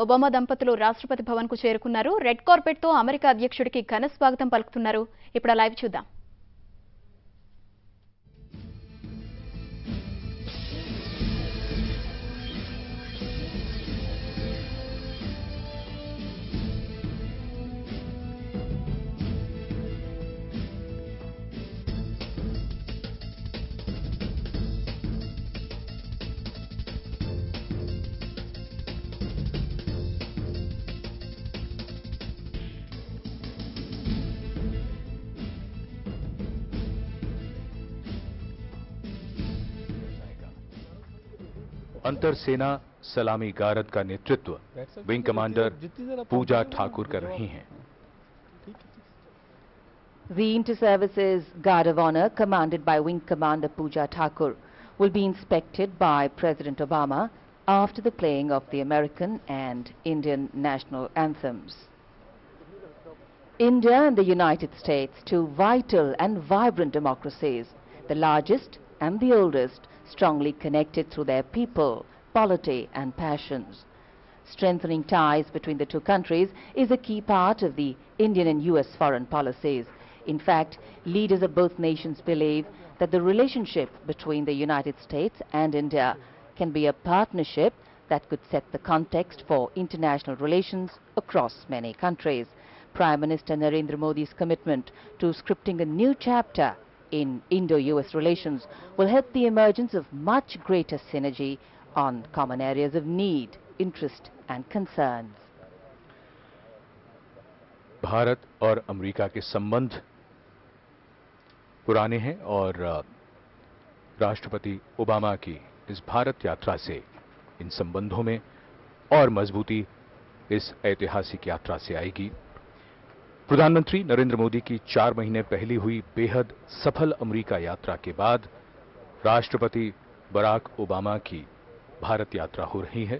Obama దంపతులు రాష్ట్రపతి భవన్కు చేరుకున్నారు. రెడ్ కార్పెట్తో అమెరికా అధ్యక్షుడికి ఘన స్వాగతం పలుకుతున్నారు. ఇప్పుడు లైవ్ చూద్దాం. अंतर सेना सलामी गारद का नेतृत्व विंग कमांडर पूजा ठाकुर कर रही हैं। The Inter-Services Guard of Honor, commanded by Wing Commander Pooja Thakur, will be inspected by President Obama after the playing of the American and Indian national anthems. India and the United States, two vital and vibrant democracies, the largest and the oldest, strongly connected through their people, polity and passions. Strengthening ties between the two countries is a key part of the Indian and US foreign policies. In fact, leaders of both nations believe that the relationship between the United States and India can be a partnership that could set the context for international relations across many countries. Prime Minister Narendra Modi's commitment to scripting a new chapter in Indo-US relations will help the emergence of much greater synergy on common areas of need, interest and concerns. Bharat और America के संबंध पुराने हैं और राष्ट्रपति Obama की इस भारत यात्रा से इन संबंधों में और मजबूती इस ऐतिहासिक यात्रा से आएगी। प्रधानमंत्री नरेंद्र मोदी की 4 महीने पहले हुई बेहद सफल अमेरिका यात्रा के बाद राष्ट्रपति बराक ओबामा की भारत यात्रा हो रही है।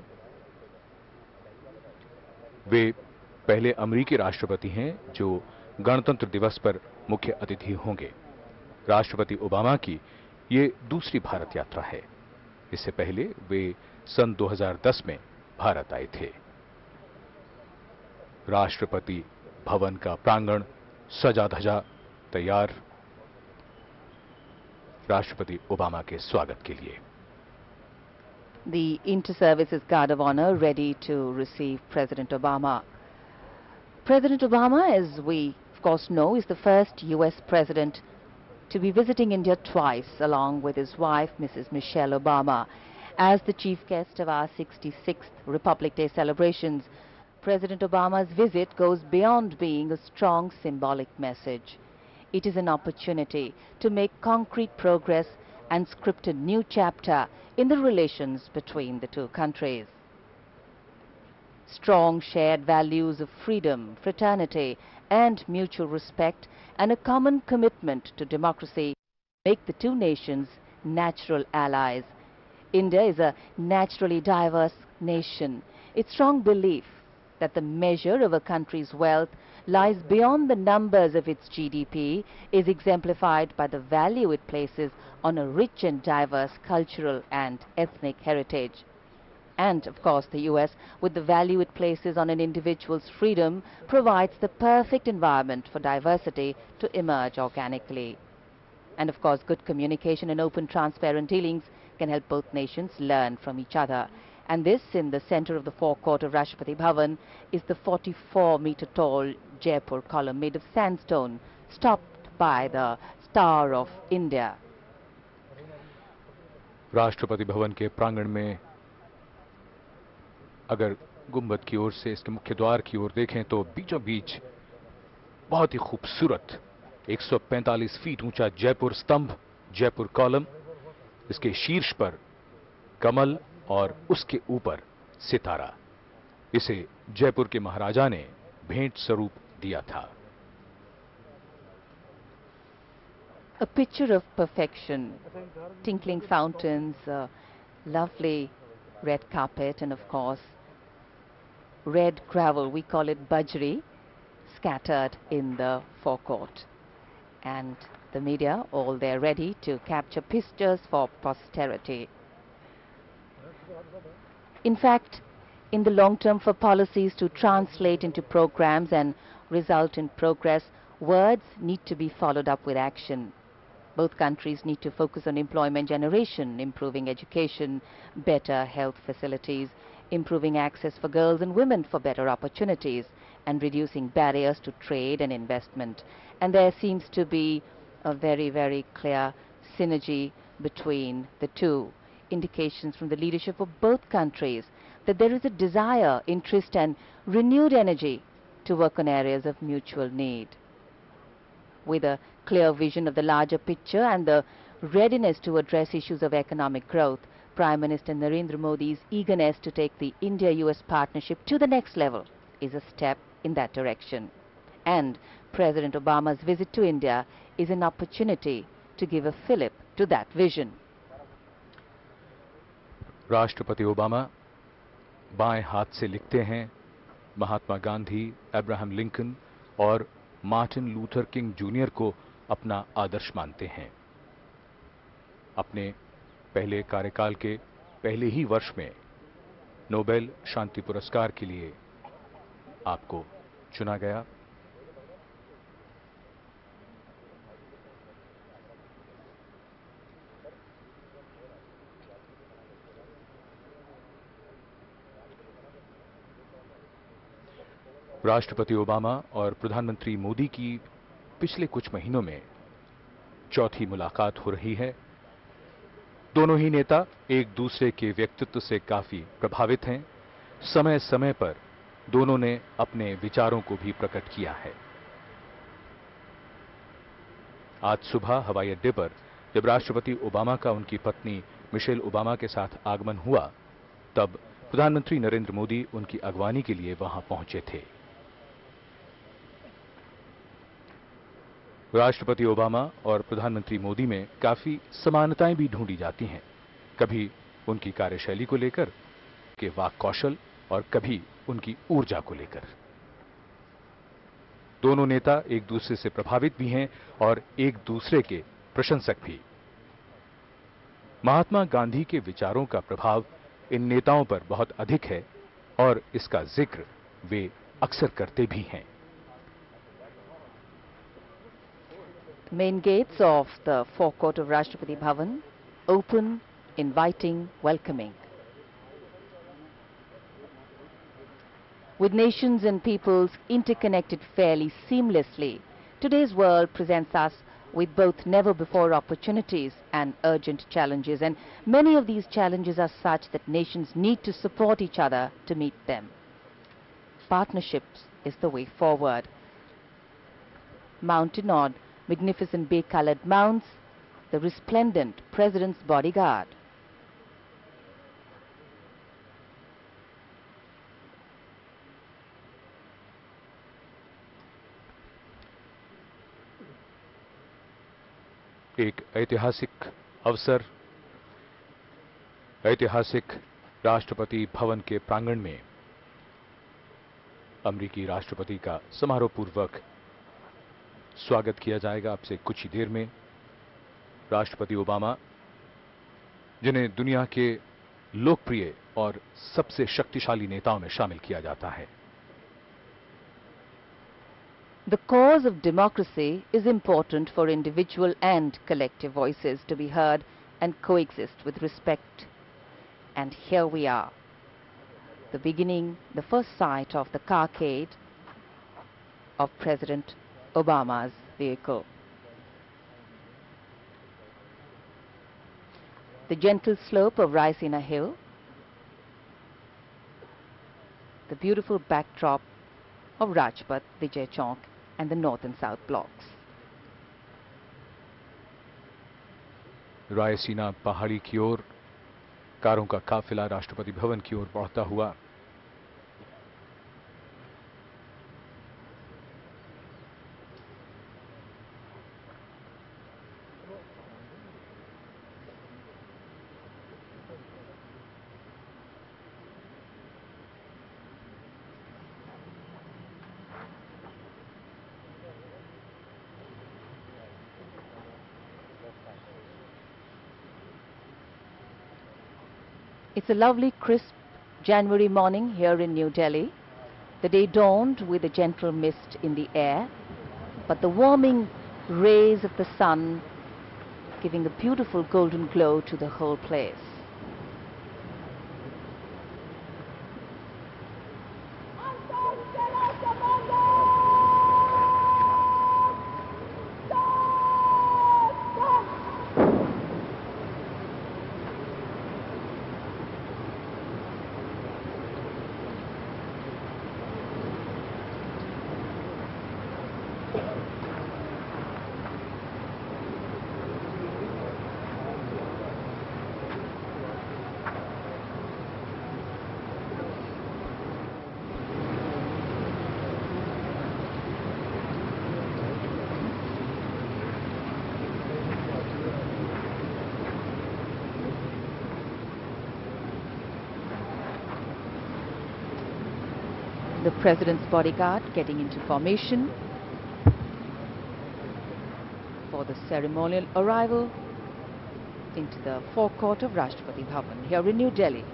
वे पहले अमेरिकी राष्ट्रपति हैं जो गणतंत्र दिवस पर मुख्य अतिथि होंगे। राष्ट्रपति ओबामा की ये दूसरी भारत यात्रा है। इससे पहले वे सन 2010 में भारत आए थे। राष्ट्रपति भवन का प्रांगण सजा धजा तैयार राष्ट्रपति ओबामा के स्वागत के लिए। The Inter-Services Guard of Honor ready to receive President Obama. President Obama, as we of course know, is the first US president to be visiting India twice, along with his wife, Mrs. Michelle Obama. As the chief guest of our 66th Republic Day celebrations, President Obama's visit goes beyond being a strong symbolic message. It is an opportunity to make concrete progress and script a new chapter in the relations between the two countries. Strong shared values of freedom, fraternity and mutual respect and a common commitment to democracy make the two nations natural allies. India is a naturally diverse nation. Its strong belief that the measure of a country's wealth lies beyond the numbers of its GDP is exemplified by the value it places on a rich and diverse cultural and ethnic heritage. And, of course, the US, with the value it places on an individual's freedom, provides the perfect environment for diversity to emerge organically. And, of course, good communication and open, transparent dealings can help both nations learn from each other. And this, in the center of the forecourt of Rashtrapati Bhavan, is the 44-meter-tall Jaipur column made of sandstone, topped by the Star of India. Rashtrapati Bhavan के प्रांगण में अगर गुंबद की ओर से इसके मुख्य द्वार की ओर देखें तो बीचों बीच बहुत ही खूबसूरत 145 फीट ऊंचा जयपुर स्तंभ, जयपुर कॉलम, इसके शीर्ष पर कमल और उसके ऊपर सितारा। इसे जयपुर के महाराजा ने भेंट स्वरूप दिया था। A picture of perfection, tinkling fountains, lovely red carpet, and of course red gravel, we call it bajri, scattered in the forecourt. And the media, all there ready to capture pictures for posterity. In fact, In the long term, for policies to translate into programs and result in progress, words need to be followed up with action. Both countries need to focus on employment generation, improving education, better health facilities, improving access for girls and women for better opportunities, and reducing barriers to trade and investment. And there seems to be a very, very clear synergy between the two. Indications from the leadership of both countries that there is a desire, interest and renewed energy to work on areas of mutual need. With a clear vision of the larger picture and the readiness to address issues of economic growth, Prime Minister Narendra Modi's eagerness to take the India-US partnership to the next level is a step in that direction. And President Obama's visit to India is an opportunity to give a fillip to that vision. राष्ट्रपति Obama बाएं हाथ से लिखते हैं, Mahatma Gandhi, Abraham Lincoln और Martin Luther king junior को अपना आदर्श मानते हैं। अपने पहले कार्यकाल के पहले ही वर्ष में नोबेल शांति पुरस्कार के लिए आपको चुना गया। राष्ट्रपति ओबामा और प्रधानमंत्री मोदी की पिछले कुछ महीनों में चौथी मुलाकात हो रही है। दोनों ही नेता एक दूसरे के व्यक्तित्व से काफी प्रभावित हैं। समय समय पर दोनों ने अपने विचारों को भी प्रकट किया है। आज सुबह हवाई अड्डे पर जब राष्ट्रपति ओबामा का उनकी पत्नी मिशेल ओबामा के साथ आगमन हुआ, तब प्रधानमंत्री नरेंद्र मोदी उनकी अगवानी के लिए वहां पहुंचे थे। राष्ट्रपति ओबामा और प्रधानमंत्री मोदी में काफी समानताएं भी ढूंढी जाती हैं, कभी उनकी कार्यशैली को लेकर, के वाक कौशल और कभी उनकी ऊर्जा को लेकर। दोनों नेता एक दूसरे से प्रभावित भी हैं और एक दूसरे के प्रशंसक भी। महात्मा गांधी के विचारों का प्रभाव इन नेताओं पर बहुत अधिक है और इसका जिक्र वे अक्सर करते भी हैं। Main gates of the forecourt of Rashtrapati Bhavan open, inviting, welcoming. With nations and peoples interconnected fairly seamlessly, today's world presents us with both never-before opportunities and urgent challenges, and many of these challenges are such that nations need to support each other to meet them. Partnerships is the way forward. Mounted on magnificent bay-colored mounts, the resplendent President's bodyguard. एक ऐतिहासिक अवसर, ऐतिहासिक राष्ट्रपति भवन के प्रांगण में अमेरिकी राष्ट्रपति का समारोहपूर्वक स्वागत किया जाएगा। अब से कुछ ही देर में राष्ट्रपति ओबामा, जिन्हें दुनिया के लोकप्रिय और सबसे शक्तिशाली नेताओं में शामिल किया जाता है। The cause of democracy is important for individual and collective voices to be heard and coexist with respect. And here we are, the beginning, the first sight of the carcade of President Obama's vehicle. The gentle slope of Raisina Hill, the beautiful backdrop of Rajpath, Vijay Chowk, and the north and south blocks. Raisina पहाड़ी की ओर कारों का काफिला राष्ट्रपति भवन की ओर बढ़ता हुआ। It's a lovely, crisp January morning here in New Delhi. The day dawned with a gentle mist in the air, but the warming rays of the sun giving a beautiful golden glow to the whole place. The President's bodyguard getting into formation for the ceremonial arrival into the forecourt of Rashtrapati Bhavan here in New Delhi.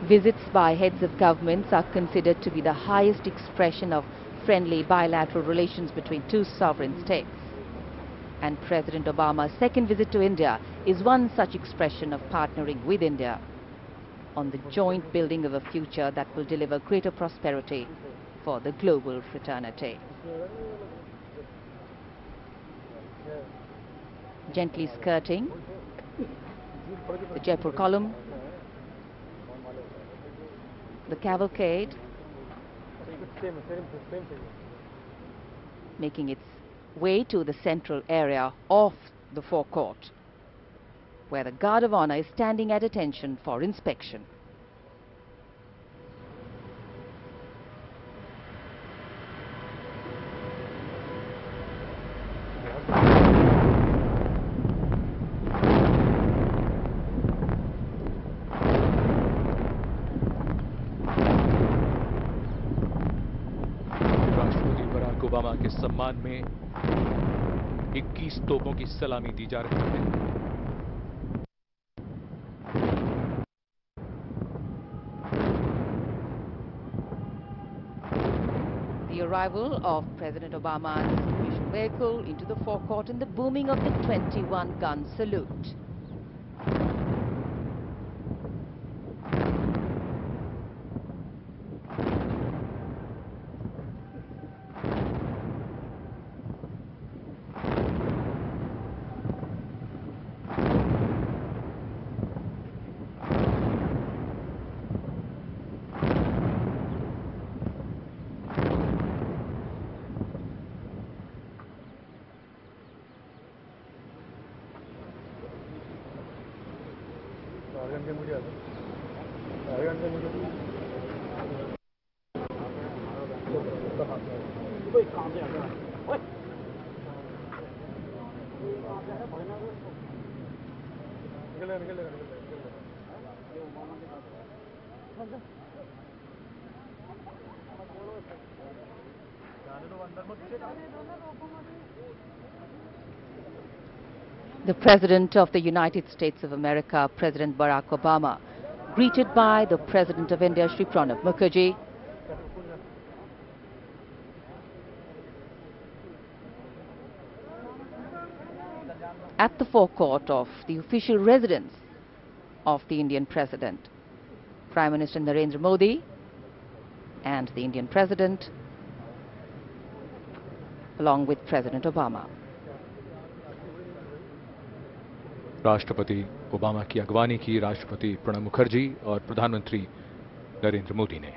Visits by heads of governments are considered to be the highest expression of friendly bilateral relations between two sovereign states. And President Obama's second visit to India is one such expression of partnering with India on the joint building of a future that will deliver greater prosperity for the global fraternity. Gently skirting the Jaipur column, the cavalcade making its way to the central area of the forecourt, where the guard of honor is standing at attention for inspection. Obama के सम्मान में 21 तोपों की सलामी दी जा रही है। The arrival of President Obama's official vehicle into the forecourt and the booming of the 21-gun salute. The President of the United States of America, President Barack Obama, greeted by the President of India, Shri Pranab Mukherjee, at the forecourt of the official residence of the Indian President, Prime Minister Narendra Modi and the Indian President, along with President Obama. राष्ट्रपति Obama की अगवानी की राष्ट्रपति प्रणब मुखर्जी और प्रधानमंत्री नरेंद्र मोदी ने।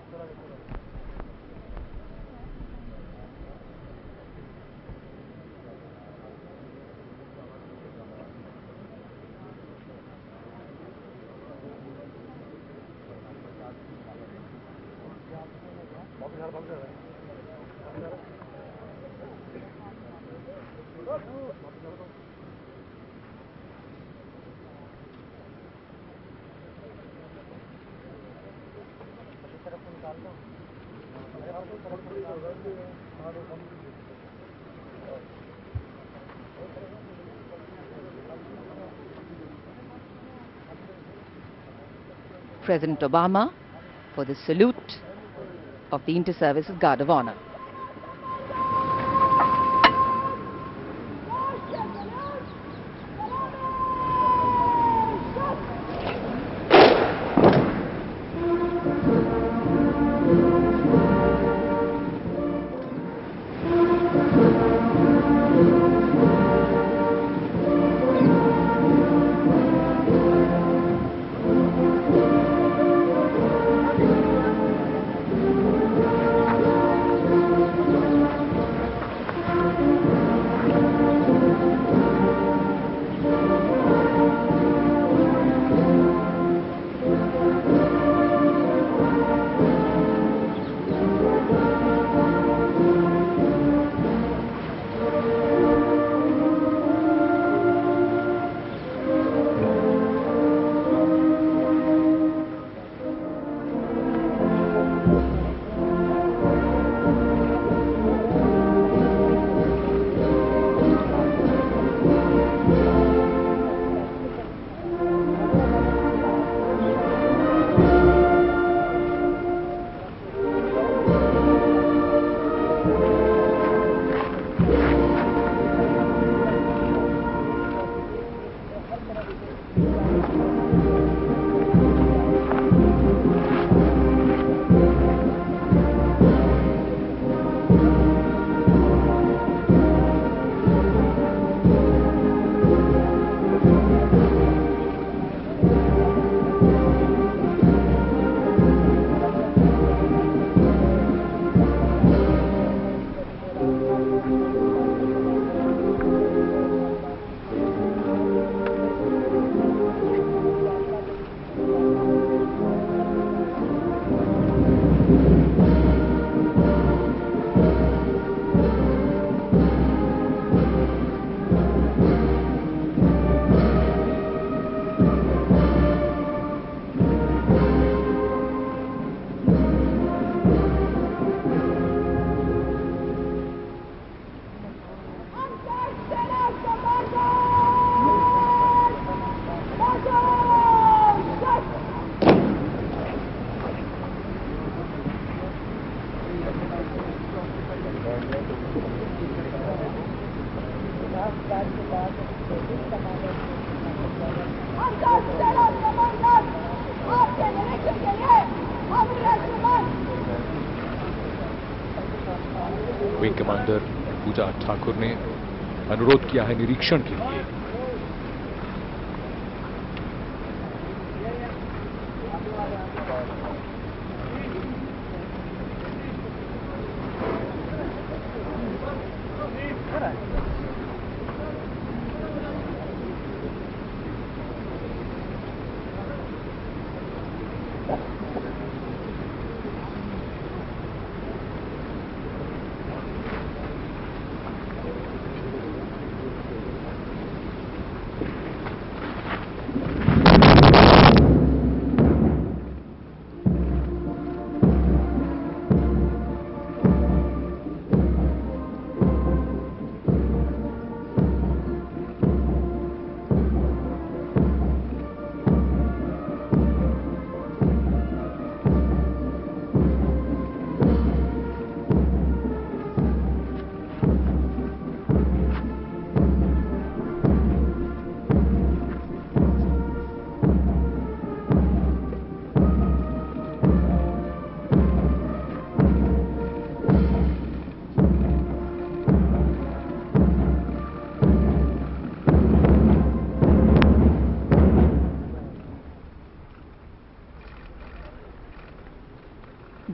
President Obama for the salute of the Inter-Services Guard of Honor. Wing commander Pooja Thakur ने अनुरोध किया है निरीक्षण के लिए।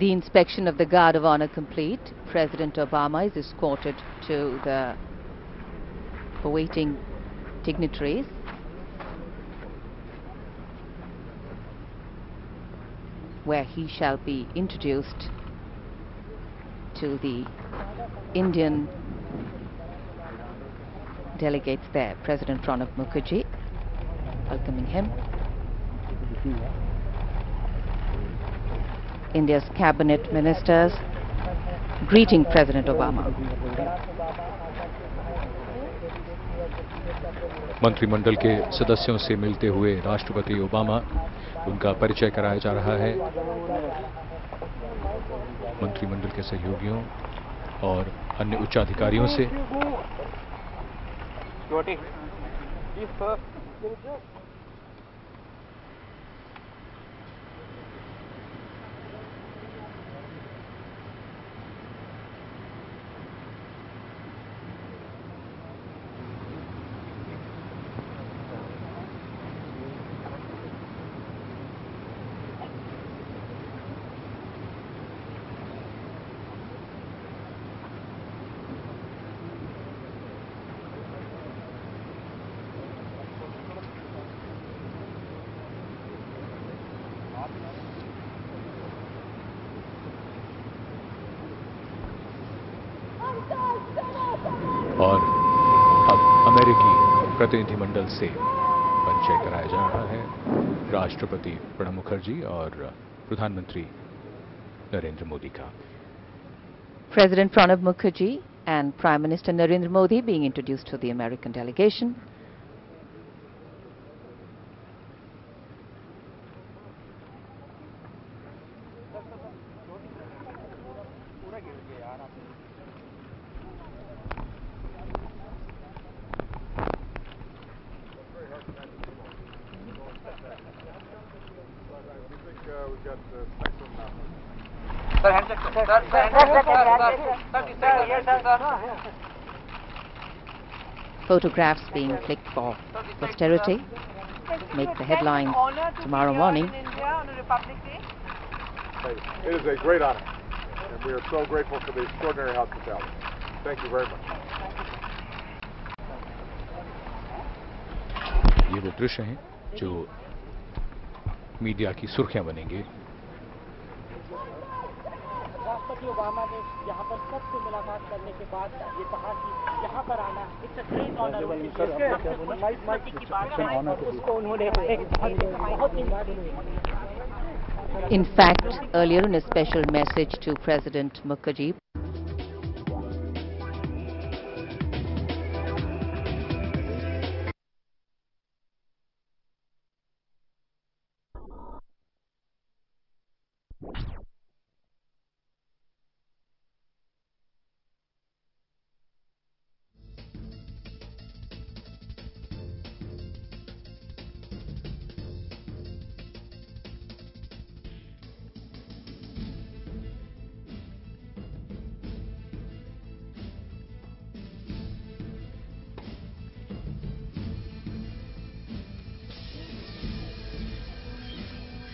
The inspection of the Guard of Honor complete, President Obama is escorted to the awaiting dignitaries. Where he shall be introduced to the Indian delegates there. President Pranab Mukherjee welcoming him. India's cabinet ministers greeting President Obama. मंत्रिमंडल के सदस्यों से मिलते हुए राष्ट्रपति Obama, उनका परिचय कराया जा रहा है मंत्रिमंडल के सहयोगियों और अन्य उच्चाधिकारियों से। और अब अमेरिकी प्रतिनिधिमंडल से परिचय कराया जा रहा है राष्ट्रपति प्रणब मुखर्जी और प्रधानमंत्री नरेंद्र मोदी का। President Pranab Mukherjee and Prime Minister Narendra Modi being introduced to the American delegation. Photographs being clicked for posterity make the headline tomorrow morning. It is a great honor, and we are so grateful for the extraordinary hospitality. Thank you very much. ये वो दृश्य हैं जो media की सुर्खियां बनेंगे। राष्ट्रपति Obama ने यहाँ पर सबसे मुलाकात करने के बाद ये कहा कि यहाँ पर आना इट्स अ ग्रेट ऑनर की बात है और उसको उन्होंने बहुत In fact, earlier in a special message to President Mukherjee,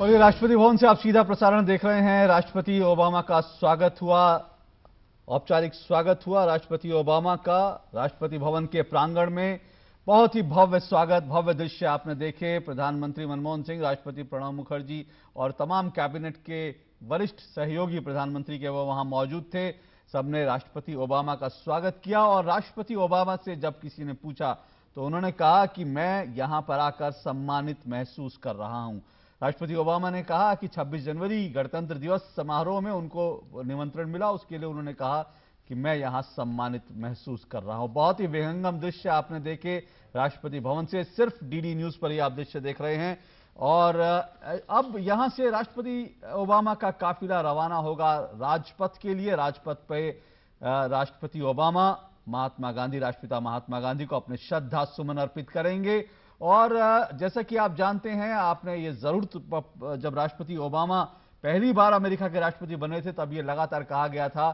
और ये राष्ट्रपति भवन से आप सीधा प्रसारण देख रहे हैं। राष्ट्रपति ओबामा का स्वागत हुआ, औपचारिक स्वागत हुआ राष्ट्रपति ओबामा का राष्ट्रपति भवन के प्रांगण में। बहुत ही भव्य स्वागत, भव्य दृश्य आपने देखे। प्रधानमंत्री मनमोहन सिंह, राष्ट्रपति प्रणब मुखर्जी और तमाम कैबिनेट के वरिष्ठ सहयोगी प्रधानमंत्री के वो वहां मौजूद थे। सबने राष्ट्रपति ओबामा का स्वागत किया और राष्ट्रपति ओबामा से जब किसी ने पूछा तो उन्होंने कहा कि मैं यहां पर आकर सम्मानित महसूस कर रहा हूं। राष्ट्रपति ओबामा ने कहा कि 26 जनवरी गणतंत्र दिवस समारोह में उनको निमंत्रण मिला, उसके लिए उन्होंने कहा कि मैं यहां सम्मानित महसूस कर रहा हूं। बहुत ही विहंगम दृश्य आपने देखे राष्ट्रपति भवन से, सिर्फ डीडी न्यूज पर ही आप दृश्य देख रहे हैं। और अब यहां से राष्ट्रपति ओबामा का काफिला रवाना होगा राजपथ के लिए। राजपथ पे राष्ट्रपति ओबामा महात्मा गांधी, राष्ट्रपिता महात्मा गांधी को अपने श्रद्धा सुमन अर्पित करेंगे। और जैसा कि आप जानते हैं, आपने ये जरूर जब राष्ट्रपति ओबामा पहली बार अमेरिका के राष्ट्रपति बने थे तब ये लगातार कहा गया था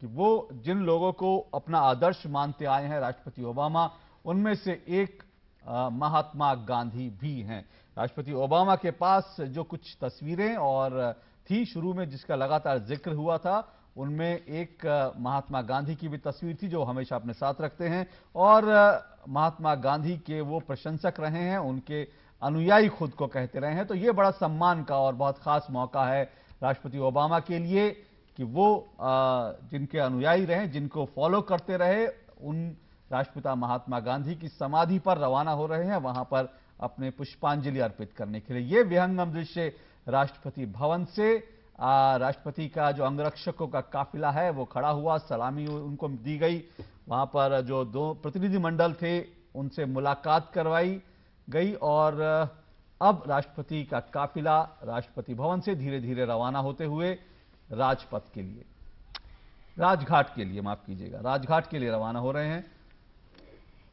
कि वो जिन लोगों को अपना आदर्श मानते आए हैं राष्ट्रपति ओबामा, उनमें से एक महात्मा गांधी भी हैं। राष्ट्रपति ओबामा के पास जो कुछ तस्वीरें और थी शुरू में जिसका लगातार जिक्र हुआ था, उनमें एक महात्मा गांधी की भी तस्वीर थी जो हमेशा अपने साथ रखते हैं और महात्मा गांधी के वो प्रशंसक रहे हैं, उनके अनुयायी खुद को कहते रहे हैं। तो ये बड़ा सम्मान का और बहुत खास मौका है राष्ट्रपति ओबामा के लिए कि वो जिनके अनुयायी रहे, जिनको फॉलो करते रहे, उन राष्ट्रपिता महात्मा गांधी की समाधि पर रवाना हो रहे हैं, वहां पर अपने पुष्पांजलि अर्पित करने के लिए। ये विहंगम दृश्य राष्ट्रपति भवन से राष्ट्रपति का जो अंगरक्षकों का काफिला है वो खड़ा हुआ, सलामी उनको दी गई। वहां पर जो 2 प्रतिनिधिमंडल थे उनसे मुलाकात करवाई गई और अब राष्ट्रपति का काफिला राष्ट्रपति भवन से धीरे धीरे रवाना होते हुए राजपथ के लिए, राजघाट के लिए, माफ कीजिएगा, राजघाट के लिए रवाना हो रहे हैं।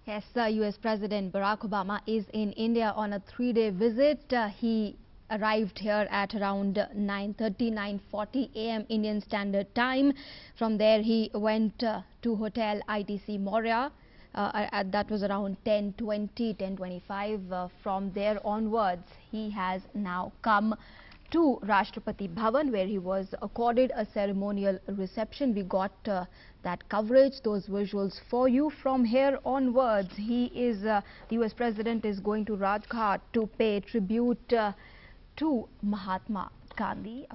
Yes, US President Barack Obama is in India on a 3-day visit. He arrived here at around 9:40 a.m. Indian Standard Time. From there, he went to Hotel ITC Moria. That was around 10:25. From there onwards, he has now come to Rashtrapati Bhavan, where he was accorded a ceremonial reception. We got that coverage, those visuals for you. From here onwards, the US President is going to Rajghat to pay tribute to Mahatma Gandhi.